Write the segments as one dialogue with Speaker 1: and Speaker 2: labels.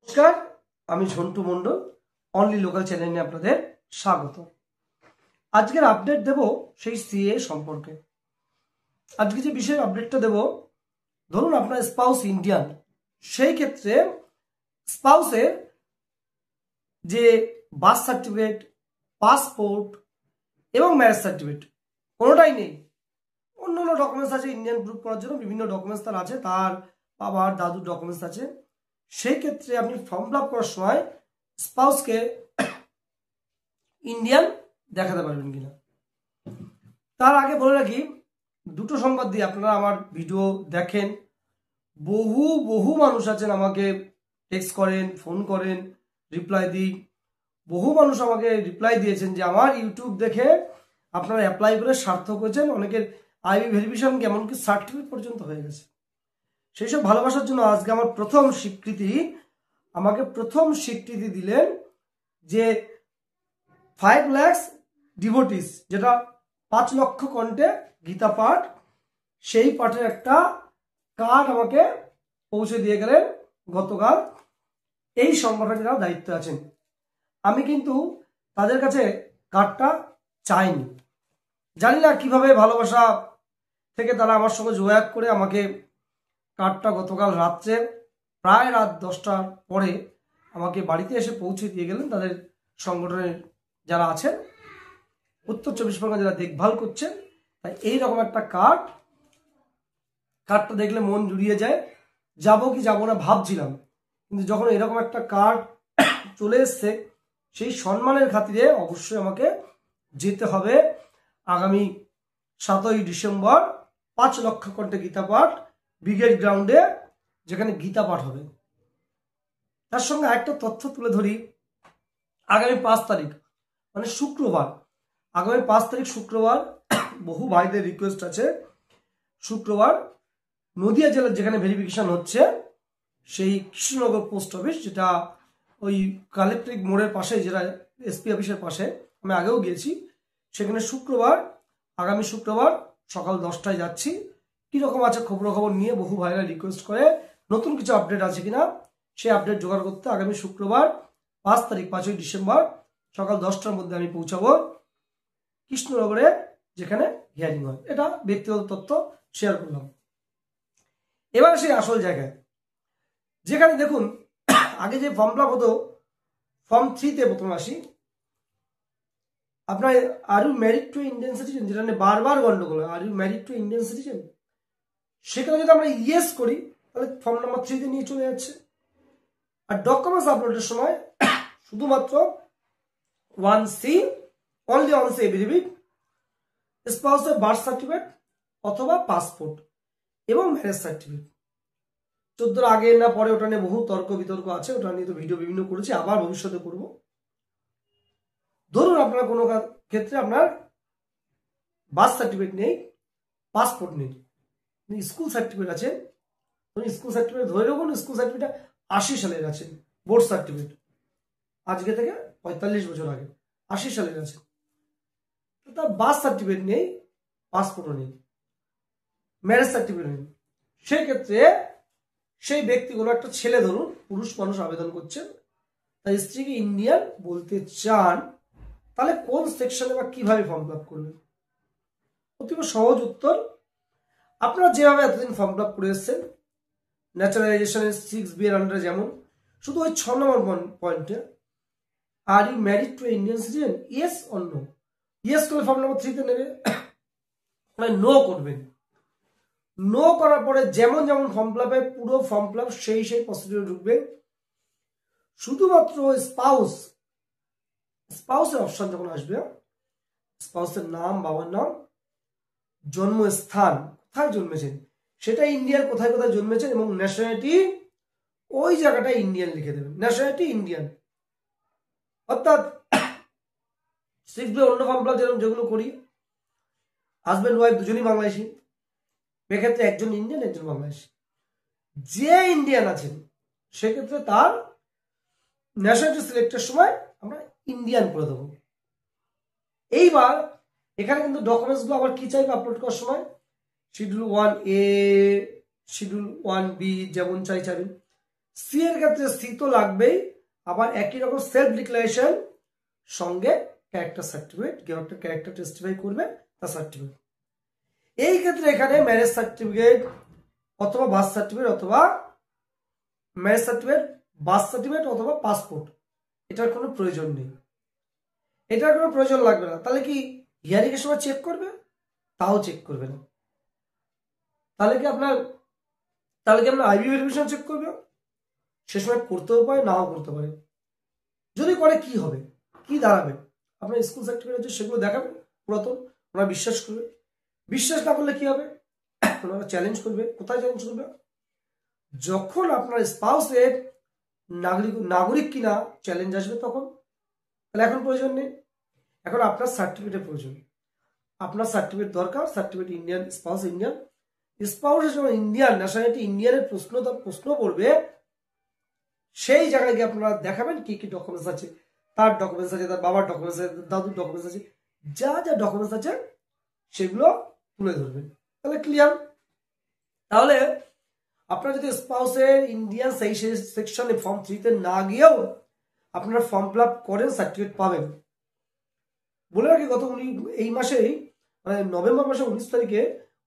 Speaker 1: নমস্কার, আমি Jhantu Mondal only local চ্যানেলে আপনাদের স্বাগত। আজকের আপডেট দেব সেই সিএ সম্পর্কে। আজকে যে বিষয়ে আপডেটটা দেব, ধরুন আপনার স্পাউস ইন্ডিয়ান, সেই ক্ষেত্রে স্পাউসের যে বার্থ সার্টিফিকেট, পাসপোর্ট এবং ম্যারেজ সার্টিফিকেট কোনোটাই নেই। অন্য অন্য ডকুমেন্টস আছে, ইন্ডিয়ান প্রুফ করার জন্য বিভিন্ন ডকুমেন্টস তার আছে, তার বাবার দাদুর ডকুমেন্টস আছে। সেই ক্ষেত্রে আপনি ফর্ম ফিল আপ করার সময় স্পাউসকে ইন্ডিয়ান দেখাতে পারবেন কিনা। তার আগে বলে রাখি, দুটো সংবাদ দিয়ে আপনারা আমার ভিডিও দেখেন। বহু বহু মানুষ আছেন, আমাকে টেক্সট করেন, ফোন করেন, রিপ্লাই দিই। বহু মানুষ আমাকে রিপ্লাই দিয়েছেন যে আমার ইউটিউব দেখে আপনারা অ্যাপ্লাই করে সার্থক হয়েছেন, অনেকের আইবি ভেরিফিকেশন এমনকি সার্টিফিকেট পর্যন্ত হয়ে গেছে। সেই সব ভালোবাসার জন্য আজকে আমার আমাকে প্রথম স্বীকৃতি দিলেন যে 5 লাখ ডিভোটিস, যেটা 5 লক্ষ কণ্ঠে গীতা পাঠ, সেই পাঠের একটা কার্ড আমাকে পৌঁছে দিয়ে গেলেন গতকাল এই সংগঠনের যারা দায়িত্ব আছেন। আমি কিন্তু তাদের কাছে কার্ডটা চাইনি, জানি না কিভাবে ভালোবাসা থেকে তারা আমার সঙ্গে যোগাযোগ করে আমাকে কার্ডটা গতকাল রাত্রে প্রায় রাত 10টার পরে আমাকে বাড়িতে এসে পৌঁছে দিয়ে গেলেন। তাদের সংগঠনের যারা আছেন, উত্তর 24 পরগনা যারা দেখভাল করছেন, তাই এইরকম একটা কার্ডটা দেখলে মন জুড়িয়ে যায়। যাবো কি যাবো না ভাবছিলাম, কিন্তু যখন এরকম একটা কার্ড চলে এসছে, সেই সম্মানের খাতিরে অবশ্যই আমাকে যেতে হবে। আগামী 7ই ডিসেম্বর 5 লক্ষ কণ্ঠে গীতা পাঠ ব্রিগেড গ্রাউন্ডে, যেখানে গীতা পাঠ হবে। তার সঙ্গে একটা তথ্য তুলে ধরি, আগামী 5 তারিখ মানে শুক্রবার, আগামী 5 তারিখ শুক্রবার, বহু ভাইদের রিকোয়েস্ট আছে, শুক্রবার নদিয়া জেলার যেখানে ভেরিফিকেশন হচ্ছে, সেই কৃষ্ণনগর পোস্ট অফিস, যেটা ওই কালেক্টরেট মোড়ের পাশে, যেটা এসপি অফিসের পাশে, আমি আগেও গিয়েছি, সেখানে আগামী শুক্রবার সকাল 10টায় যাচ্ছি। কীরকম আছে খবর নিয়ে বহু ভাইরা রিকোয়েস্ট করে নতুন কিছু আপডেট আছে কিনা সেই আপডেট জোগাড় করতে আগামী শুক্রবার 5 তারিখ 5ই ডিসেম্বর সকাল 10টার মধ্যে আমি পৌঁছাবো কৃষ্ণনগরে, যেখানে হিয়ারিং হয়। এটা ব্যক্তিগত তথ্য শেয়ার করলাম। এবার সেই আসল জায়গায়, যেখানে দেখুন আগে যে ফর্ম ফিল আপ হতো, ফর্ম 3তে প্রথমে আসি, আপনার are you married to Indian citizen, যেটা নিয়ে বারবার গন্ডগোল, are you married to Indian citizen, সেখানে যদি আমরা ইয়েস করি তাহলে ফর্ম নাম্বার 3তে নিয়ে চলে যাচ্ছে। আর ডকুমেন্টস আপলোডের সময় শুধুমাত্র 1C, অনলি 1C এভিডেভিট, স্পাউসের বার্থ সার্টিফিকেট অথবা পাসপোর্ট এবং ম্যারেজ সার্টিফিকেট। 14 আগে না পরে ওটা নিয়ে বহু তর্ক বিতর্ক আছে, ওটা নিয়ে তো ভিডিও বিভিন্ন করেছি, আবার ভবিষ্যতে করব। ধরুন আপনার কোনো ক্ষেত্রে আপনার বার্থ সার্টিফিকেট নেই, পাসপোর্ট নেই, স্কুল সার্টিফিকেট আছে, স্কুল সার্টিফিকেট ধরে রাখুন, স্কুল সার্টিফিকেট 80 সালের আছে, বোর্ড সার্টিফিকেট আজকে থেকে 45 বছর আগে 80 সালের আছে, তার বার্থ সার্টিফিকেট নেই, পাসপোর্টও নেই, ম্যারেজ সার্টিফিকেট নেই। সেক্ষেত্রে সেই ব্যক্তিগুলো, একটা ছেলে ধরুন পুরুষ মানুষ আবেদন করছেন, তার স্ত্রীকে ইন্ডিয়ান বলতে চান, তাহলে কোন সেকশনে বা কিভাবে ফর্ম ফিল আপ করবেন? অতীব সহজ উত্তর, আপনারা যেভাবে এতদিন ফর্ম ফিল আপ করে এসছেন ন্যাচারালাইজেশনের 6B এর আন্ডারে, যেমন শুধু ওই 6 নম্বর পয়েন্টে are you married to Indian citizen, yes or no, yes করে ফর্ম নাম্বার 3তে নেবে, নো করবেন। নো করার পরে যেমন যেমন ফর্ম ফিল আপে পুরো ফর্ম ফিল আপ সেই প্রসিডিউরে ঢুকবে। শুধুমাত্র স্পাউসের অপশন যখন আসবে, স্পাউসের নাম, বাবার নাম, জন্মস্থান, কোথায় জন্মেছেন সেটা ইন্ডিয়ার কোথায় কোথায় জন্মেছেন, এবং ন্যাশনালিটি ওই জায়গাটা ইন্ডিয়ান লিখে দেবেন, ন্যাশনালিটি ইন্ডিয়ান। অর্থাৎ 6B অন্য ফর্ম ফিল আপ যেগুলো করি, হাজব্যান্ড ওয়াইফ দুজনই বাংলাদেশি, এক্ষেত্রে একজন ইন্ডিয়ান একজন বাংলাদেশি। যে ইন্ডিয়ান আছেন সেক্ষেত্রে তার ন্যাশনালিটি সিলেক্টের সময় আমরা ইন্ডিয়ান করে দেবো। এইবার এখানে কিন্তু ডকুমেন্টসগুলো আবার কি চাইবে আপলোড করার সময়, শিডিউল 1A, শিডিউল 1B যেমন চাইবেন, সি এর ক্ষেত্রে সি তো লাগবেই, আবার একই রকম সেলফ ডিক্লারেশন সঙ্গে ক্যারেক্টার সার্টিফিকেট, কেউ একটা ক্যারেক্টার টেস্টিফাই করবে তার সার্টিফিকেট। এই ক্ষেত্রে এখানে ম্যারেজ সার্টিফিকেট অথবা বার্থ সার্টিফিকেট অথবা ম্যারেজ সার্টিফিকেট, বার্থ সার্টিফিকেট অথবা পাসপোর্ট, এটার কোনো প্রয়োজন নেই, এটার কোনো প্রয়োজন লাগবে না। তাহলে কি হিয়ারিং এর সময় চেক করবে? তাও চেক করবে না। তাহলে কি আপনার আইবি ভেরিফিকেশন চেক করবে? সে সময় করতেও পারে, নাও করতে পারে। যদি করে কি হবে, কি দাঁড়াবে? আপনার স্কুল সার্টিফিকেট আছে, সেগুলো দেখাবেন পুরাতন, ওনারা বিশ্বাস করবে। বিশ্বাস না করলে কি হবে? ওনারা চ্যালেঞ্জ করবে। কোথায় চ্যালেঞ্জ করবে? যখন আপনার স্পাউসের নাগরিক কিনা চ্যালেঞ্জ আসবে তখন। তাহলে এখন প্রয়োজন নেই, এখন আপনার সার্টিফিকেটের প্রয়োজন। আপনার সার্টিফিকেট দরকার, সার্টিফিকেট ইন্ডিয়ান, স্পাউস ইন্ডিয়ান, স্পাউসের সময় ইন্ডিয়ান, ন্যাশনালিটি ইন্ডিয়ানের প্রশ্ন পড়বে, সেই জায়গায় গিয়ে আপনারা দেখাবেন কি কি ডকুমেন্টস আছে। তার ডকুমেন্টস আছে, তার বাবার ডকুমেন্টস আছে, দাদুর ডকুমেন্টস আছে, যা যা ডকুমেন্টস আছে সেগুলো তুলে ধরবেন। তাহলে ক্লিয়ার। তাহলে আপনারা যদি স্পাউসের ইন্ডিয়ান সেই সেকশনে ফর্ম 3-তে না গিয়েও আপনারা ফর্ম ফিল আপ করেন, সার্টিফিকেট পাবেন। বলে রাখি, গত এই মাসেই মানে নভেম্বর মাসে 19 তারিখে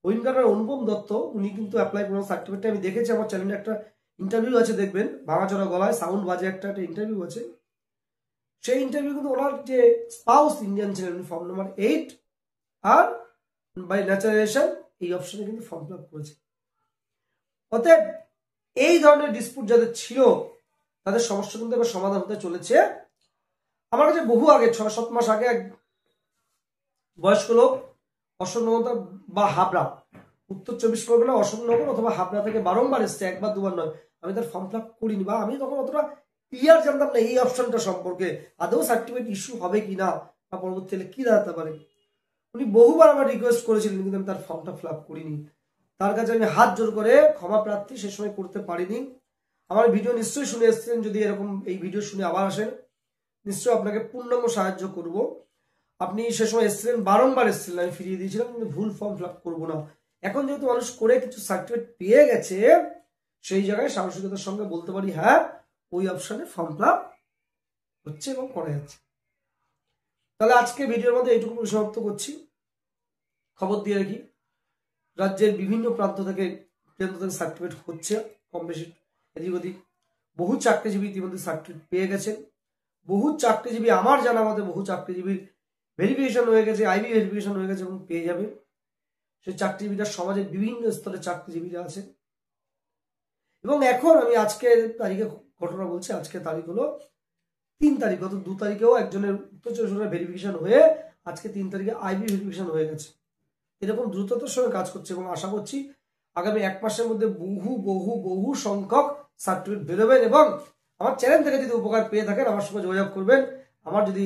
Speaker 1: ওইনকার অনুপম দত্ত উনি কিন্তু অ্যাপ্লাই করেন সার্টিফিকেটটা। আমি দেখেছি, আমার চ্যানেলে একটা ইন্টারভিউ আছে, দেখবেন, ভাঙাচোরা গলায় সাউন্ড বাজে একটা ইন্টারভিউ আছে। সেই ইন্টারভিউ কিন্তু ওনার যে স্পাউস ইন্ডিয়ান ছিলেন, form number 8 or by naturalization এই অপশনে কিন্তু ফর্ম ফিল আপ করেছে। অতএব এই ধরনের ডিসপুট যাদের ছিল তাদের সমস্যা কিন্তু এবার সমাধান হতে চলেছে। আমার কাছে বহু আগে 6-7 মাস আগে এক বয়স্ক লোক অশোকনগর বা হাবড়া, উত্তর 24 পরগনা অশোকনগর অথবা হাবড়া থেকে বারংবার এসছে, একবার দুবার নয়। আমি তার ফর্ম ফিল আপ করিনি, বা আমি তখন অতটা ক্লিয়ার জানতাম না এই অপশনটা সম্পর্কে, আদৌ সার্টিফিকেট ইস্যু হবে কিনা বা পরবর্তীকালে কি দাঁড়াতে পারে। উনি বহুবার আমার রিকোয়েস্ট করেছিলেন, কিন্তু আমি তার ফর্মটা ফিল আপ করিনি। তার কাছে আমি হাত জোর করে ক্ষমা প্রার্থী, সে সময় করতে পারিনি। আমার ভিডিও নিশ্চয়ই শুনে এসেছেন, যদি এরকম এই ভিডিও শুনে আবার আসেন নিশ্চয়ই আপনাকে পূর্ণাঙ্গ সাহায্য করব। আপনি সে সময় এসেছিলেন, বারংবার এসেছিলেন, আমি ফিরিয়ে দিয়েছিলাম, কিন্তু ভুল ফর্ম ফিল আপ করবো না। এখন যেহেতু মানুষ করে কিছু সার্টিফিকেট পেয়ে গেছে, সেই জায়গায় সাহসিকতার সঙ্গে বলতে পারি হ্যাঁ ওই অপশনে ফর্ম ফিল আপ হচ্ছে এবং করা যাচ্ছে। তাহলে আজকে ভিডিওর মধ্যে এইটুকু সমাপ্ত করছি। খবর দিয়ে রাখি, রাজ্যের বিভিন্ন প্রান্ত থেকে সার্টিফিকেট হচ্ছে কম বেশি এদিক ওদিক। বহু চাকরিজীবী ইতিমধ্যে সার্টিফিকেট পেয়ে গেছেন। বহু চাকরিজীবী, আমার জানা মতে বহু চাকরিজীবীর ভেরিফিকেশন হয়ে গেছে, আইবি ভেরিফিকেশন হয়ে গেছে এবং পেয়ে যাবে। সেই চাকরিজীবীরা সমাজের বিভিন্ন স্তরে চাকরিজীবীরা আছে। এবং এখন আমি আজকের তারিখে ঘটনা বলছি, আজকের তারিখ হলো 3 তারিখ। গত 2 তারিখেও একজনের উত্তর 24 ভেরিফিকেশন হয়ে আজকে 3 তারিখে আইবি ভেরিফিকেশন হয়ে গেছে। এরকম দ্রুততার সঙ্গে কাজ করছে এবং আশা করছি আগামী 1 মাসের মধ্যে বহু বহু বহু সংখ্যক সার্টিফিকেট বেরোবেন। এবং আমার চ্যানেল থেকে যদি উপকার পেয়ে থাকেন আমার সঙ্গে যোগাযোগ করবেন। আমার যদি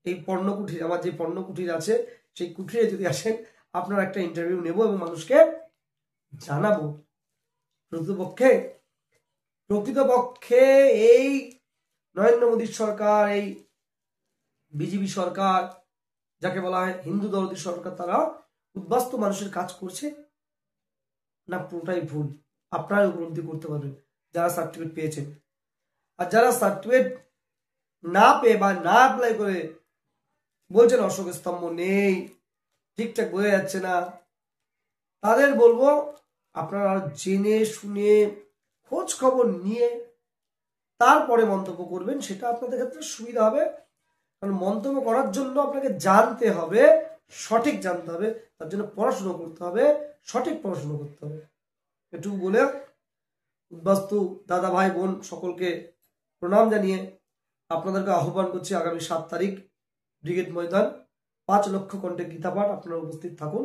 Speaker 1: এই পণ্যকুঠির, আমার যে পণ্যকুঠির আছে সেই কুঠিরে যদি আসেন, আপনার একটা ইন্টারভিউ নেব এবং মানুষকে জানাবো প্রকৃতপক্ষে এই নরেন্দ্র মোদীর সরকার, এই বিজেপি সরকার, যাকে বলা হয় হিন্দু দরদি সরকার, তারা উদ্বাস্তু মানুষের কাজ করছে না পুরোটাই ভুল। আপনারা উপলব্ধি করতে পারবেন যারা সার্টিফিকেট পেয়েছেন। আর যারা সার্টিফিকেট না পেয়ে বা না অ্যাপ্লাই করে বলছেন অশোক স্তম্ভ নেই, ঠিকঠাক বোঝা যাচ্ছে না, তাদের বলবো আপনারা জেনে শুনে খোঁজ খবর নিয়ে তারপরে মন্তব্য করবেন, সেটা আপনাদের ক্ষেত্রে সুবিধা হবে। কারণ মন্তব্য করার জন্য আপনাকে জানতে হবে, সঠিক জানতে হবে, তার জন্য পড়াশুনো করতে হবে, সঠিক পড়াশুনো করতে হবে। এটুকু বলে উদ্বাস্তু দাদা ভাই বোন সকলকে প্রণাম জানিয়ে আপনাদেরকে আহ্বান করছি আগামী 7 তারিখ ব্রিগেড ময়দান 5 লক্ষ কণ্ঠে গীতাপাঠ। আপনারা উপস্থিত থাকুন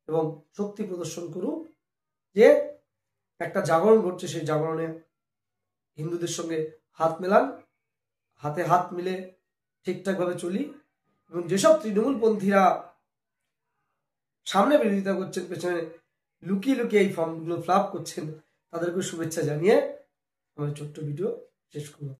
Speaker 1: এবং শক্তি প্রদর্শন করুন যে একটা জাগরণ ঘটছে, সেই জাগরণে হিন্দুদের সঙ্গে হাত মেলান, হাতে হাত মিলে ঠিকঠাকভাবে চলি। এবং যেসব তৃণমূলপন্থীরা সামনে বিরোধিতা করছেন, পেছনে লুকিয়ে লুকিয়ে এই ফর্মগুলো ফিল আপ করছেন, তাদেরকে শুভেচ্ছা জানিয়ে আমার ছোট্ট ভিডিও শেষ করলাম।